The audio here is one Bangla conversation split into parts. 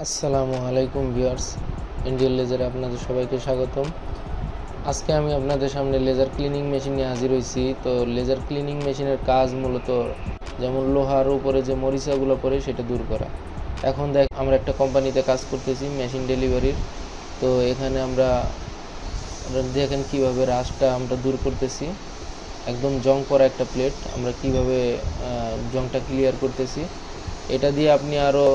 আসসালামু আলাইকুম ভিউয়ার্স, ইন্ডিয়ান লেজারে আপনাদের সবাইকে স্বাগতম। আজকে আমি আপনাদের সামনে লেজার ক্লিনিং মেশিন নিয়ে হাজির হয়েছি। তো লেজার ক্লিনিং মেশিনের কাজ মূলত যেমন লোহার উপরে যে মরিচাগুলো পড়ে সেটা দূর করা। এখন আমরা একটা কোম্পানিতে কাজ করতেছি মেশিন ডেলিভারির। তো এখানে আমরা দেখেন কিভাবে রাস্টটা আমরা দূর করতেছি। একদম জং পড়া একটা প্লেট আমরা কিভাবে জংটা ক্লিয়ার করতেছি। এটা দিয়ে আপনি আরও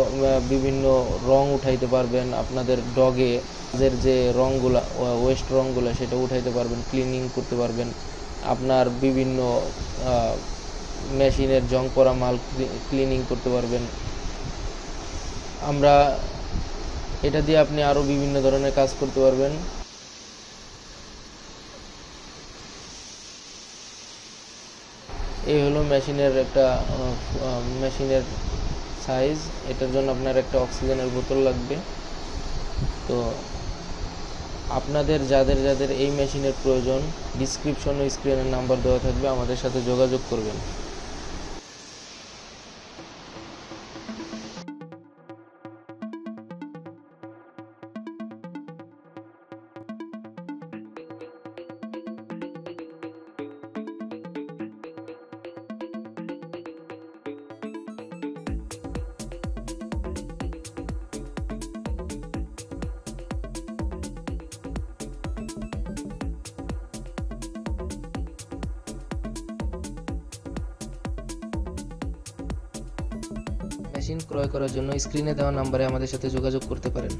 বিভিন্ন রং উঠাইতে পারবেন। আপনাদের ডগে যে রঙগুলা, ওয়েস্ট রঙগুলো সেটা উঠাইতে পারবেন, ক্লিনিং করতে পারবেন। আপনার বিভিন্ন মেশিনের জং পড়া মাল ক্লিনিং করতে পারবেন। আমরা এটা দিয়ে আপনি আরও বিভিন্ন ধরনের কাজ করতে পারবেন। এই হলো মেশিনের সাইজ। এটার জন্য আপনার একটা অক্সিজেনের বোতল লাগবে। তো আপনাদের যাদের যাদের এই মেশিনের প্রয়োজন, ডিসক্রিপশন ও স্ক্রিনের নাম্বার দেওয়া থাকবে, আমাদের সাথে যোগাযোগ করবেন। মেশিন ক্রয় করার জন্য স্ক্রিনে দেওয়া নাম্বারে আমাদের সাথে যোগাযোগ করতে পারেন।